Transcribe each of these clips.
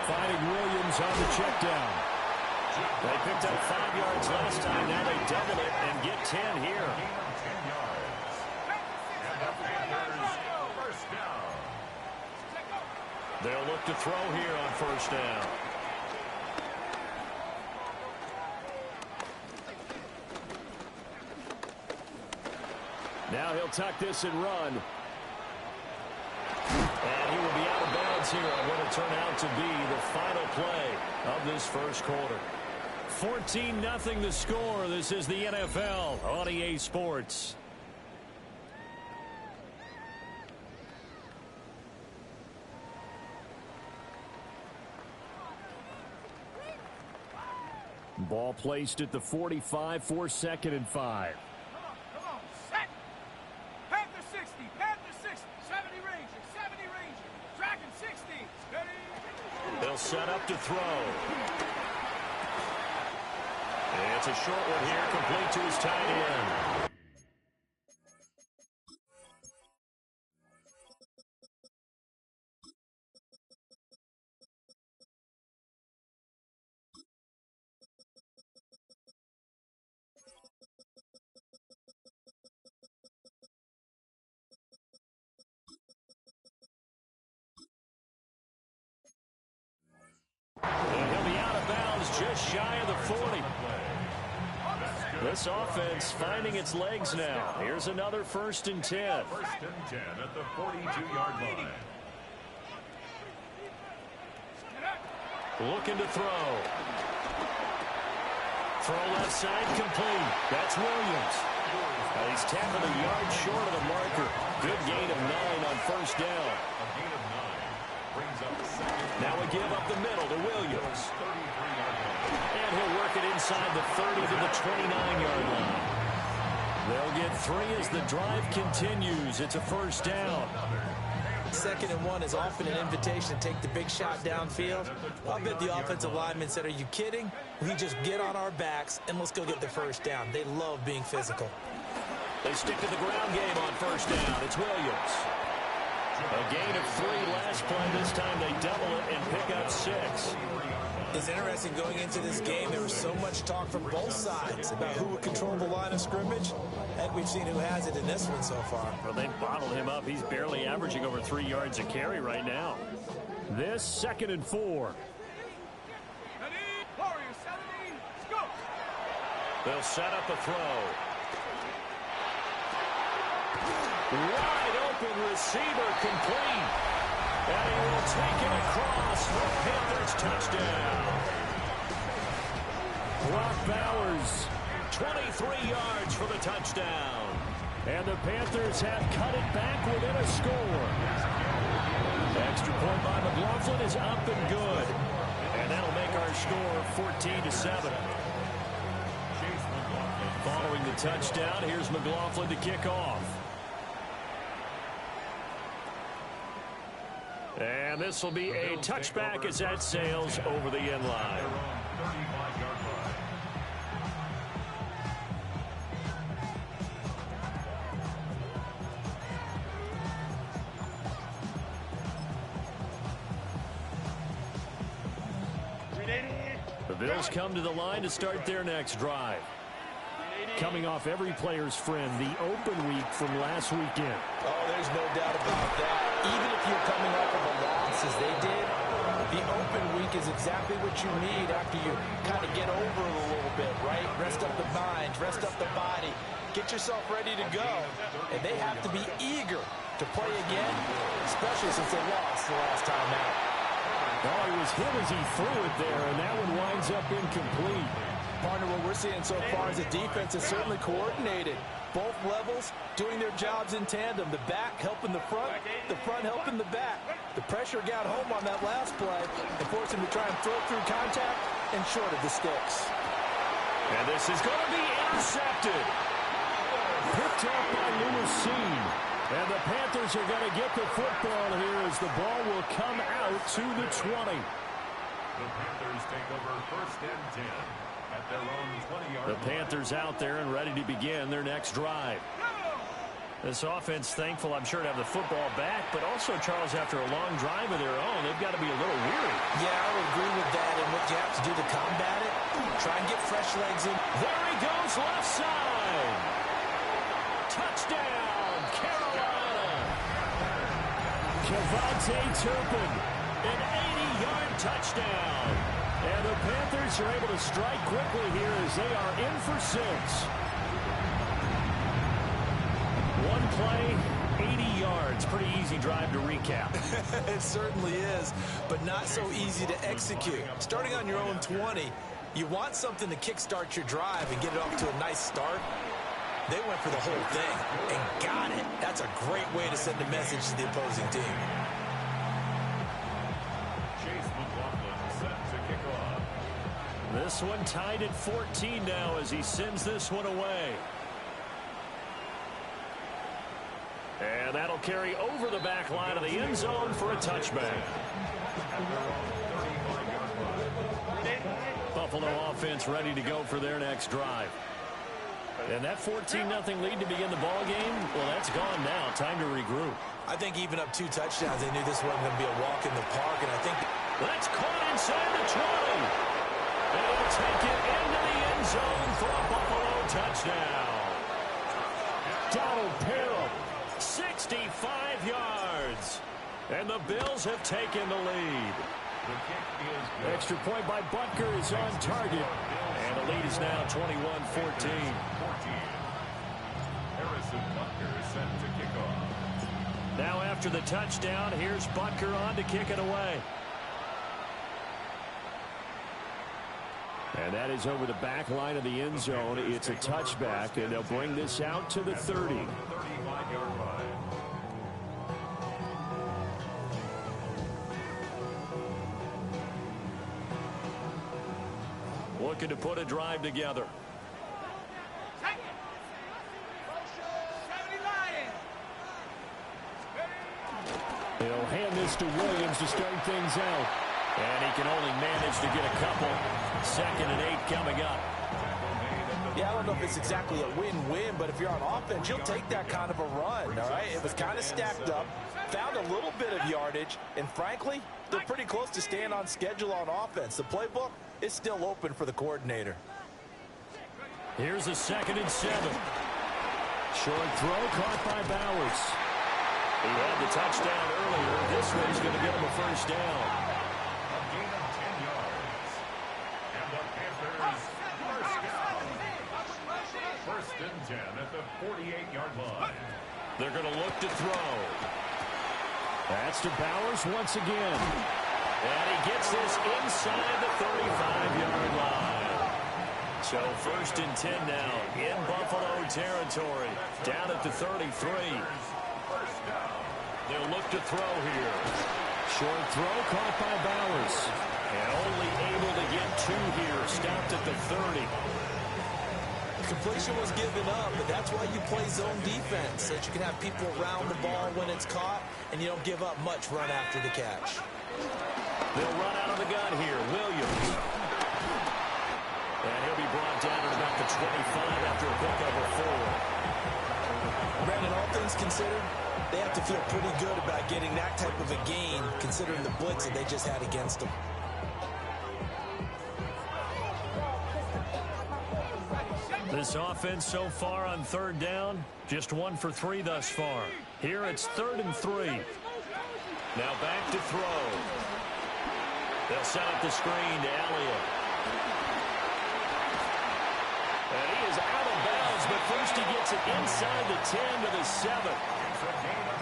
finding Williams on the check down. They picked up 5 yards last time. Now they double it and get 10 here. They'll look to throw here on first down. Now he'll tuck this and run. And he will be out of bounds here on what will turn out to be the final play of this first quarter. 14-0 the score. This is the NFL on EA Sports. Ball placed at the 45 for 2nd and 5. Come on, set. Panther 60, Panther 60, 70 Ranger, 70 Ranger, Dragon 60, steady. They'll set up to throw. It's a short one here, complete to his tight end. And he'll be out of bounds just shy of the 40. This offense finding its legs now. Here's another 1st and 10. 1st and 10 at the 42-yard line. Looking to throw. Throw left side complete. That's Williams. He's tackled a yard short of the marker. Good gain of 9 on first down. A gain of 9 brings up second. Now we give up the middle to Williams. 33-yard line. And he'll work it inside the 30 to the 29-yard line. They'll get 3 as the drive continues. It's a first down. 2nd and 1 is often an invitation to take the big shot downfield. I bet the offensive lineman said, are you kidding? We just get on our backs and let's go get the first down. They love being physical. They stick to the ground game on first down. It's Williams. A gain of 3 last play. This time they double it and pick up 6. It's interesting going into this game. There was so much talk from both sides about who would control the line of scrimmage. And we've seen who has it in this one so far. Well, they bottled him up. He's barely averaging over 3 yards a carry right now. This 2nd and 4. Warriors 70, go. They'll set up a throw. Wide open receiver complete. And he will take it across for Panthers touchdown. Brock Bowers, 23 yards for the touchdown. And the Panthers have cut it back within a score. Extra point by McLaughlin is up and good. And that'll make our score 14-7. Following the touchdown, here's McLaughlin to kick off. And this will be a touchback as that sails over the end line. The Bills come to the line to start their next drive. Coming off every player's friend, the open week from last weekend. Oh, there's no doubt about that. Even if you're coming off of a loss as they did, the open week is exactly what you need after you kind of get over it a little bit, right? Rest up the mind, rest up the body, get yourself ready to go. And they have to be eager to play again, especially since they lost the last time out. Oh, he was hit as he threw it there, and that one winds up incomplete. Partner, what we're seeing so far is the defense is certainly coordinated. Both levels doing their jobs in tandem. The back helping the front helping the back. The pressure got home on that last play and forced him to try and throw through contact and short of the sticks. And this is going to be intercepted. Picked up by Lewis Cine. And the Panthers are going to get the football here as the ball will come out to the 20. The Panthers take over 1st and 10 at their own 20-yard line. The Panthers out there and ready to begin their next drive. This offense thankful, I'm sure, to have the football back, but also, Charles, after a long drive of their own, they've got to be a little weary. Yeah, I would agree with that, and what you have to do to combat it, try and get fresh legs in. There he goes, left side. Touchdown, Carolina. KaVontae Turpin, an 80-yard touchdown. And the Panthers are able to strike quickly here as they are in for 6. One play, 80 yards. Pretty easy drive to recap. It certainly is, but not so easy to execute. Starting on your own 20, you want something to kickstart your drive and get it off to a nice start. They went for the whole thing and got it. That's a great way to send a message to the opposing team. Chase McLaughlin set to kick off. This one tied at 14 now as he sends this one away. And that'll carry over the back line of the end zone for a touchback. Buffalo offense ready to go for their next drive. And that 14-0 lead to begin the ball game, well, that's gone now. Time to regroup. I think even up 2 touchdowns, they knew this wasn't going to be a walk in the park, and I think that's caught inside the 20. They'll take it into the end zone for a Buffalo touchdown. Donald Parham, 65 yards. And the Bills have taken the lead. Extra point by Butker is on target. And the lead is now 21-14. Harrison Butker set to kick off. Now after the touchdown, here's Butker on to kick it away. And that is over the back line of the end zone. It's a touchback, and they'll bring this out to the 30. 35-yard line. Looking to put a drive together. He'll hand this to Williams to start things out. And he can only manage to get a couple. 2nd and 8 coming up. yeah, I don't know if it's exactly a win-win, but if you're on offense, you'll take that kind of a run, all right? It was kind of stacked up, found a little bit of yardage, and frankly, they're pretty close to staying on schedule on offense. The playbook is still open for the coordinator. Here's a 2nd and 7. Short throw caught by Bowers. He had the touchdown earlier. This one's going to get him a first down. A gain of 10 yards. And the Panthers first down. 1st and 10 at the 48-yard line. They're going to look to throw. That's to Bowers once again. And he gets this inside the 35-yard line. So 1st and 10 now in Buffalo territory. Down at the 33. They'll look to throw here. Short throw caught by Bowers. And only able to get 2 here. Stopped at the 30. Completion was given up, but that's why you play zone defense, so that you can have people around the ball when it's caught, and you don't give up much run after the catch. They'll run out of the gun here. Williams. And he'll be brought down at about the 25 after a pick over 4. Brandon, all things considered, they have to feel pretty good about getting that type of a gain, considering the blitz that they just had against them. This offense so far on 3rd down, just 1 for 3 thus far. Here it's 3rd and 3. Now back to throw. They'll set up the screen to Elliott. And he is out of bounds, but first he gets it inside the 10 to the 7.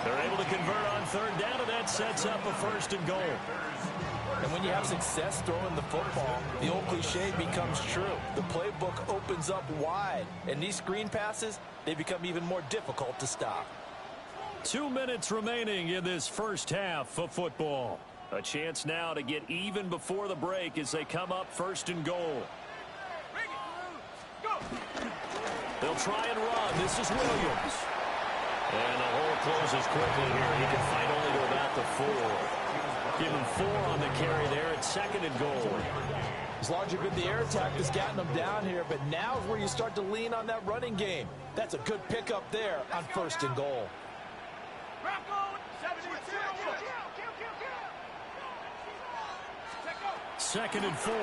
They're able to convert on 3rd down, and that sets up a 1st and goal. And when you have success throwing the football, the old cliche becomes true. The playbook opens up wide, and these screen passes, they become even more difficult to stop. 2 minutes remaining in this first half of football. A chance now to get even before the break as they come up 1st and goal. They'll try and run. This is Williams. And the hole closes quickly here. He can fight only to about the 4. Give him 4 on the carry there at 2nd and goal. It's largely been the air attack that's gotten them down here, but now is where you start to lean on that running game. That's a good pickup there on 1st and goal. 2nd and 4.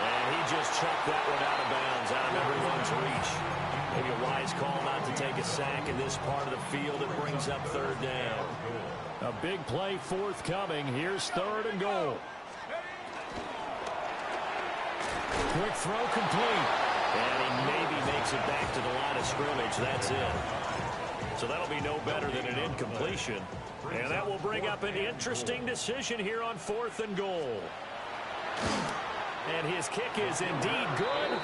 And he just chucked that one out of bounds, out of everyone's reach. Maybe a wise call not to take a sack in this part of the field. It brings up 3rd down. A big play forthcoming. Here's 3rd and goal. Quick throw complete. And he maybe makes it back to the line of scrimmage. That's it. So that'll be no better than an incompletion. And that will bring up an interesting decision here on 4th and goal. And his kick is indeed good.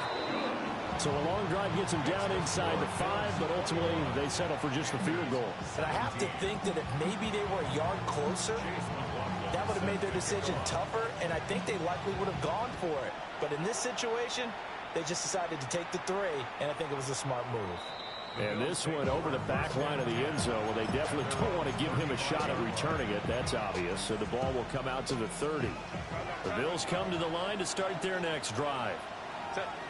So a long drive gets him down inside the 5, but ultimately they settle for just the field goal. And I have to think that if maybe they were a yard closer, that would have made their decision tougher, and I think they likely would have gone for it. But in this situation, they just decided to take the 3, and I think it was a smart move. And this one over the back line of the end zone. Well, they definitely don't want to give him a shot at returning it. That's obvious. So the ball will come out to the 30. The Bills come to the line to start their next drive.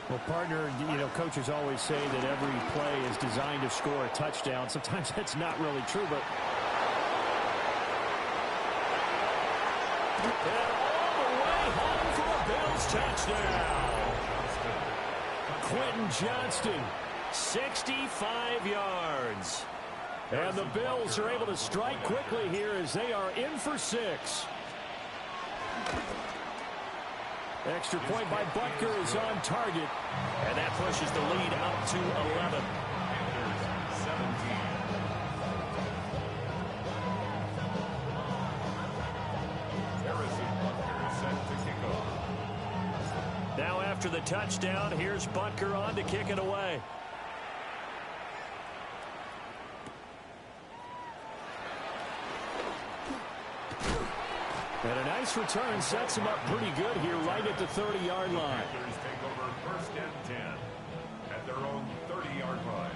Well, partner, you know, coaches always say that every play is designed to score a touchdown. Sometimes that's not really true, but... And all the way home for a Bills touchdown. Quentin Johnston, 65 yards. And the Bills are able to strike quickly here as they are in for 6. Extra point by Butker is on target. And that pushes the lead up to 11. Now after the touchdown, here's Butker on to kick it away. And a nice return sets him up pretty good here right at the 30-yard line. Panthers take over 1st and 10 at their own 30-yard line.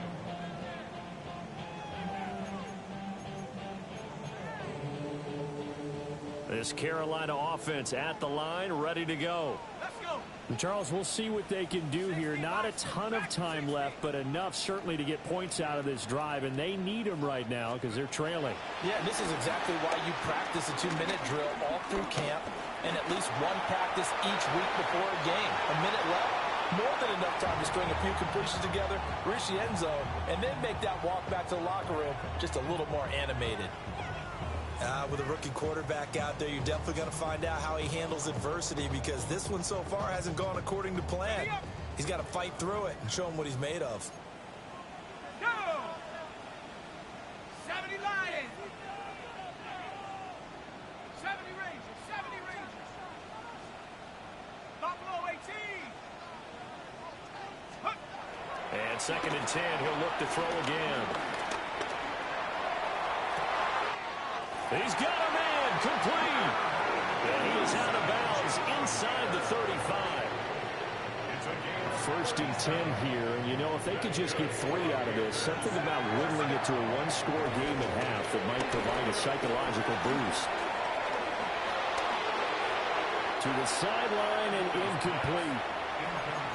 This Carolina offense at the line, ready to go. Let's go. And Charles, we'll see what they can do here. Not a ton of time left, but enough certainly to get points out of this drive, and they need them right now because they're trailing. Yeah, this is exactly why you practice a 2-minute drill all through camp and at least one practice each week before a game. A minute left, more than enough time to string a few completions together, reach the end zone, and then make that walk back to the locker room just a little more animated. With a rookie quarterback out there, you're definitely going to find out how he handles adversity, because this one so far hasn't gone according to plan. He's got to fight through it and show him what he's made of. Go! 70 Lions! 70 Rangers! 70 Rangers! Buffalo 18! Hook. And 2nd and 10, he'll look to throw again. He's got a man, complete. And he is out of bounds inside the 35. 1st and 10 here, and you know, if they could just get 3 out of this, something about whittling it to a 1-score game at half that might provide a psychological boost. To the sideline and incomplete.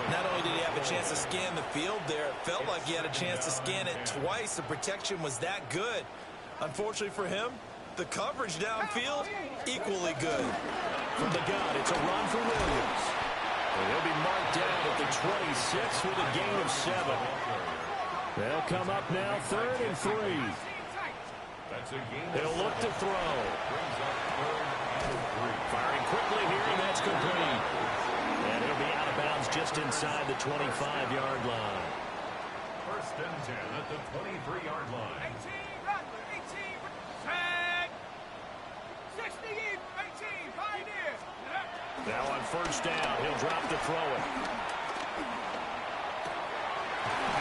Not only did he have a chance to scan the field there, it felt like he had a chance to scan it twice. The protection was that good. Unfortunately for him, the coverage downfield, equally good. From the gun, it's a run for Williams. And he'll be marked down at the 26 with a gain of 7. They'll come up now 3rd and 3. He'll look to throw. Firing quickly here, and that's complete. And he'll be out of bounds just inside the 25-yard line. 1st and 10 at the 23-yard line. 18, Rattler, 18, set, 60, 18, Pioneer. Now on 1st down, he'll drop to throw it.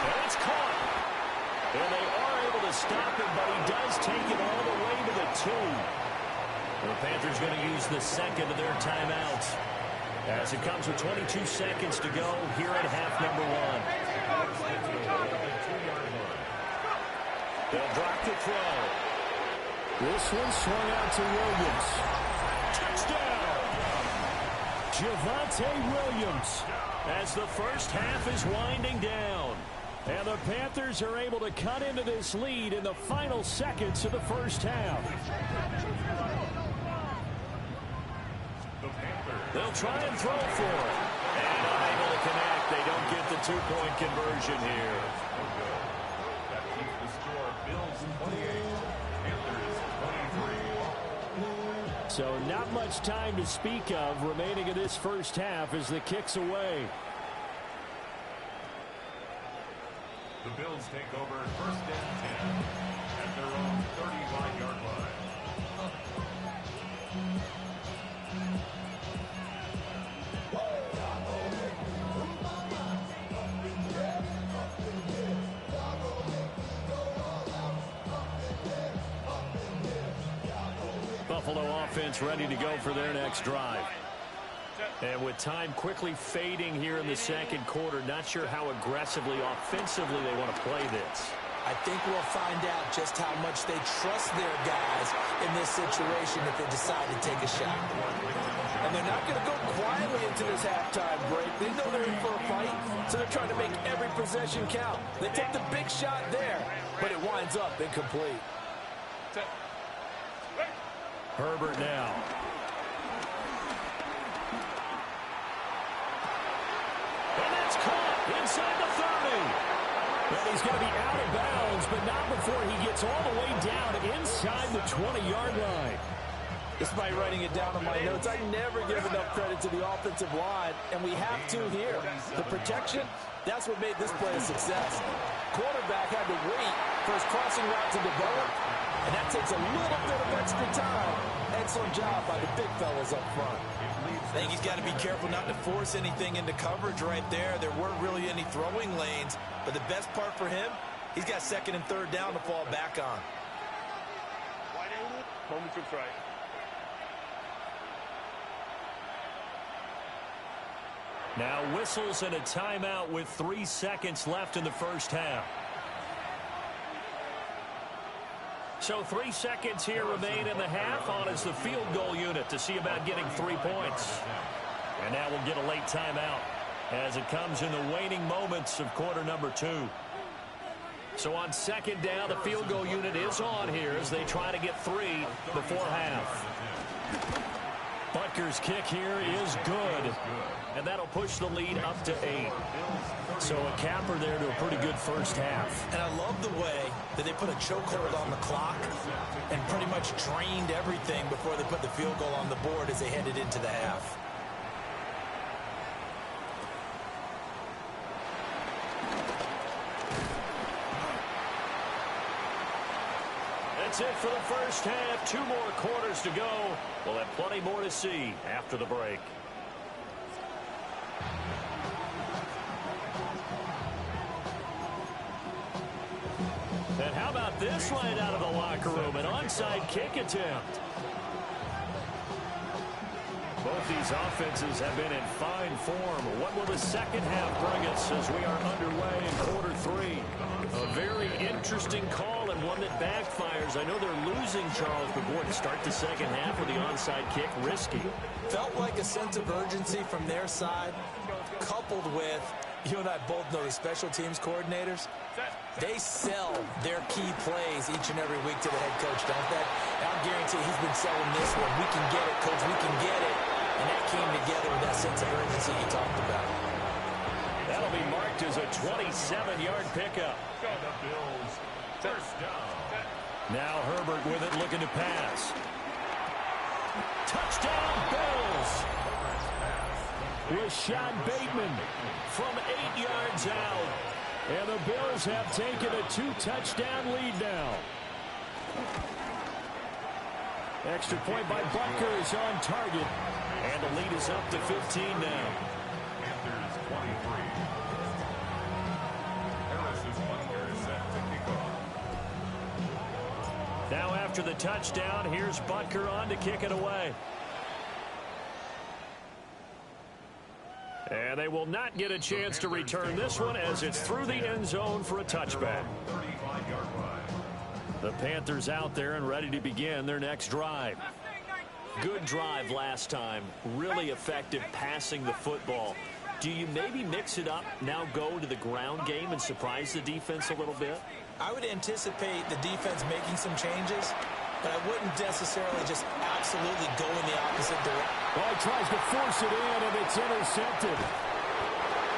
And it's caught. And they are able to stop him, but he does take it all the way to the 2. The Panthers going to use the 2nd of their timeouts as it comes with 22 seconds to go here at half number 1. They'll drop to throw. This one swung out to Williams. Touchdown! Javonte Williams as the first half is winding down. And the Panthers are able to cut into this lead in the final seconds of the first half. They'll try and throw for it. And unable to connect. They don't get the two-point conversion here. That keeps the score Bills 28, Panthers 23. So not much time to speak of remaining in this first half as the kick's away. The Bills take over first and 10 at their own 35-yard line. Buffalo offense ready to go for their next drive. And with time quickly fading here in the second quarter, not sure how aggressively, offensively they want to play this. I think we'll find out just how much they trust their guys in this situation if they decide to take a shot. And they're not going to go quietly into this halftime break. They know they're in for a fight, so they're trying to make every possession count. They take the big shot there, but it winds up incomplete. Herbert now. And that's caught inside the 30. And he's going to be out of bounds, but not before he gets all the way down inside the 20-yard line. Despite writing it down on my notes, I never give enough credit to the offensive line, and we have to here. The protection, that's what made this play a success. Quarterback had to wait for his crossing route to develop, and that takes a little bit of extra time. Excellent job by the big fellas up front. I think he's got to be careful not to force anything into coverage right there. There weren't really any throwing lanes, but the best part for him, he's got second and third down to fall back on. Moment to try. Now whistles and a timeout with 3 seconds left in the first half. So 3 seconds here remain in the half. On is the field goal unit to see about getting 3 points. And now we'll get a late timeout as it comes in the waning moments of quarter number 2. So on second down, the field goal unit is on here as they try to get 3 before half. Butker's kick here is good. And that'll push the lead up to 8. So a capper there to a pretty good first half. And I love the way that they put a chokehold on the clock and pretty much drained everything before they put the field goal on the board as they headed into the half. That's it for the first half. 2 more quarters to go. We'll have plenty more to see after the break. And how about this right out of the locker room? An onside kick attempt. Both these offenses have been in fine form. What will the second half bring us as we are underway in quarter 3? A very interesting call and one that backfires. I know they're losing, Charles, but boy, to start the second half with the onside kick, risky. Felt like a sense of urgency from their side, coupled with, you and I both know the special teams coordinators. They sell their key plays each and every week to the head coach, don't they? I guarantee he's been selling this one. We can get it, coach. We can get it. And that came together with that sense of urgency you talked about. That'll be marked as a 27-yard pickup. The Bills first down. Now Herbert with it, looking to pass. Touchdown, Bills! Rashad Bateman from 8 yards out. And the Bills have taken a 2-touchdown lead now. Extra point by Butker is on target. And the lead is up to 15 now. Panthers 23. Harris's punter is set to kick off. Now after the touchdown, here's Butker on to kick it away. And they will not get a chance to return this one as it's through the end zone for a touchback. 35-yard line. The Panthers out there and ready to begin their next drive. Good drive last time. Really effective passing the football. Do you maybe mix it up, now go to the ground game and surprise the defense a little bit? I would anticipate the defense making some changes, but I wouldn't necessarily just absolutely go in the opposite direction. Oh, he tries to force it in, and it's intercepted.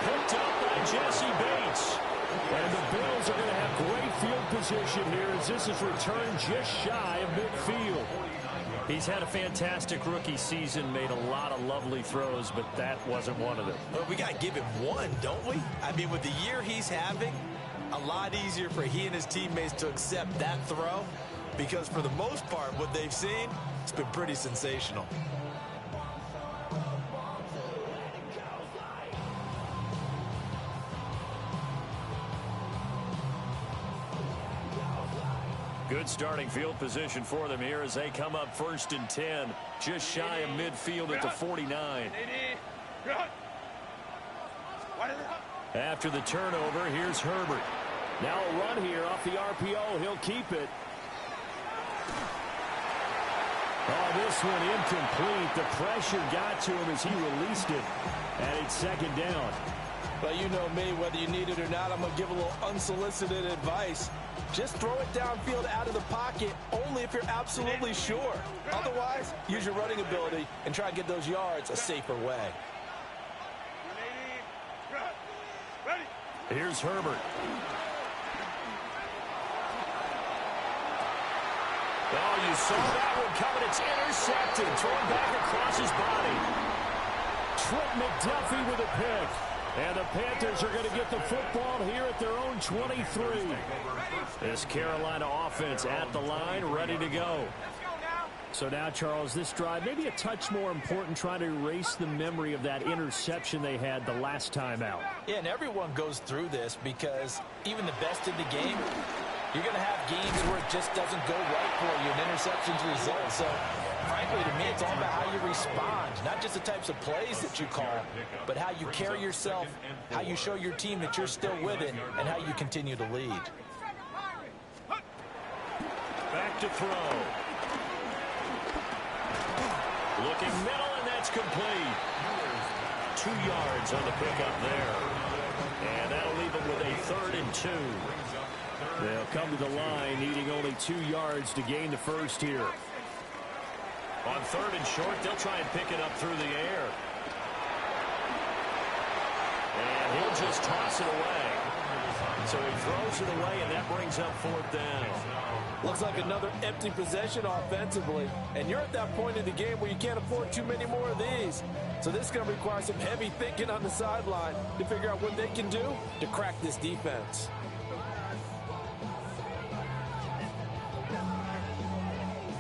Picked up by Jesse Bates. And the Bills are going to have great field position here as this is returned just shy of midfield. He's had a fantastic rookie season, made a lot of lovely throws, but that wasn't one of them. Well, we got to give him one, don't we? I mean, with the year he's having, a lot easier for he and his teammates to accept that throw because for the most part, what they've seen, it's been pretty sensational. Good starting field position for them here as they come up 1st and 10, just shy of midfield at the 49. After the turnover, here's Herbert. Now a run here off the RPO. He'll keep it. Oh, this one incomplete. The pressure got to him as he released it. And it's 2nd down. But you know me, whether you need it or not, I'm going to give a little unsolicited advice. Just throw it downfield out of the pocket only if you're absolutely sure. Otherwise, use your running ability and try and get those yards a safer way. Here's Herbert. Oh, you saw that one coming. It's intercepted. Thrown back across his body. Trent McDuffie with a pick. And the Panthers are going to get the football here at their own 23. This Carolina offense at the line, ready to go. So now, Charles, this drive maybe a touch more important, trying to erase the memory of that interception they had the last time out. Yeah, and everyone goes through this because even the best in the game, you're going to have games where it just doesn't go right for you, and interceptions result. So, frankly, to me, it's all about how you respond, not just the types of plays that you call, but how you carry yourself, how you show your team that you're still with it, and how you continue to lead. Back to throw. Looking middle, and that's complete. 2 yards on the pickup there. And that'll leave them with a 3rd and 2. They'll come to the line, needing only 2 yards to gain the first here. On 3rd and short, they'll try and pick it up through the air. And he'll just toss it away. So he throws it away, and that brings up 4th down. Looks like another empty possession offensively. And you're at that point in the game where you can't afford too many more of these. So this is going to require some heavy thinking on the sideline to figure out what they can do to crack this defense.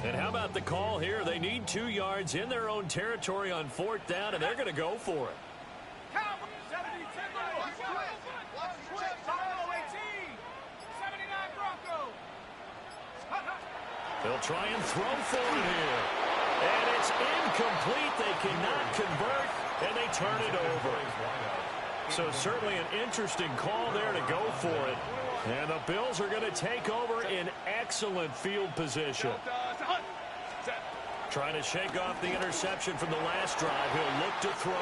And how about the call here? They need 2 yards in their own territory on 4th down, and they're going to go for it. They'll try and throw for it here. And it's incomplete. They cannot convert, and they turn it over. So certainly an interesting call there to go for it. And the Bills are going to take over in excellent field position. Trying to shake off the interception from the last drive. He'll look to throw.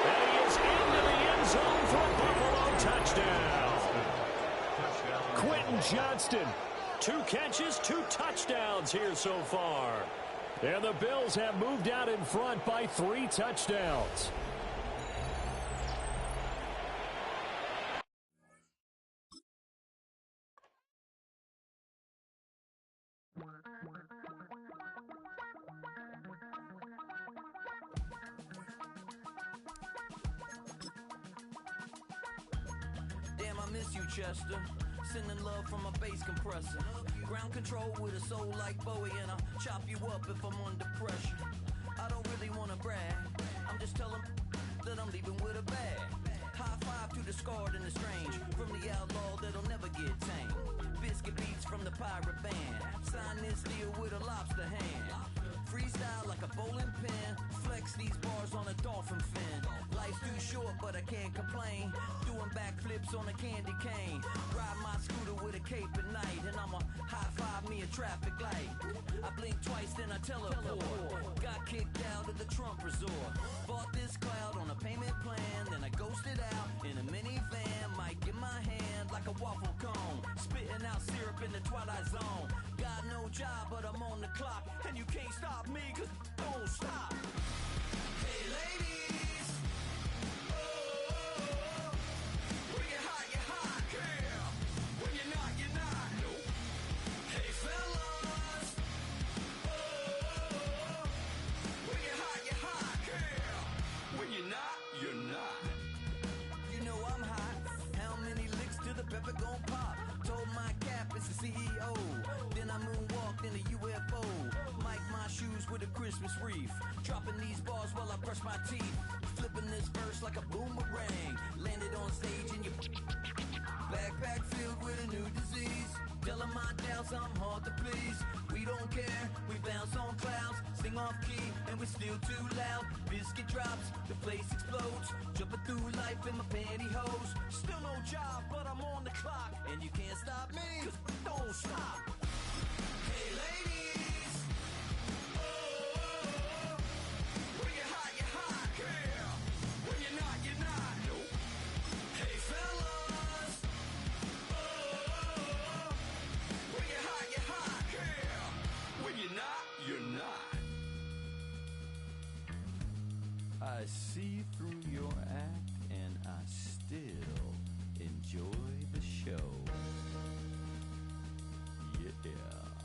And he is into the end zone for a Buffalo touchdown. Quentin Johnston. 2 catches, 2 touchdowns here so far. And the Bills have moved out in front by 3 touchdowns. Damn, I miss you, Chester. Sending love from a bass compressor. Ground control with a soul like Bowie, and I'll chop you up if I'm under pressure. I don't really want to brag. I'm just telling that I'm leaving with a bag. High five to the scarred and the strange. From the outlaw that'll never get tamed. Biscuit beats from the pirate band. Sign this deal with a lobster hand. freestyle like a bowling pin. Flex these bars on a dolphin fin. Life's too short, but I can't complain. Doing backflips on a candy cane. Ride my scooter with a cape at night, and I'ma high five me a traffic light. I blink twice, then I teleport. Got kicked out of the Trump resort. Bought this cloud on a payment plan, then I ghosted out in a minivan. Mic in my hand like a waffle cone, spitting out syrup in the twilight zone. Got no job, but I'm on the clock, and you can't stop me, cause don't stop. Hey ladies, oh, when you're hot, girl. When you're not, nope. Hey fellas, oh, when you're hot, girl. When you're not, you're not. You know I'm hot. How many licks till the pepper gon' pop? Told my cap it's the CEO. Then I moonwalked in a UFO. Mic my shoes with a Christmas wreath. Dropping these bars while I brush my teeth. Flipping this verse like a boomerang. Landed on stage in your backpack filled with a new disease. Telling my doubts I'm hard to please. We don't care, we bounce on clouds. Sing off key and we're still too loud. Biscuit drops, the place explodes. Jumping through life in my pantyhose. Still no job, but I'm on the clock. And you can't stop me, cause don't stop. Hey ladies, oh, when you're hot, girl. When you're not, nope. Hey fellas, oh, when you're hot, girl. When you're not, you're not. I see through your act and I still enjoy the show. Yeah.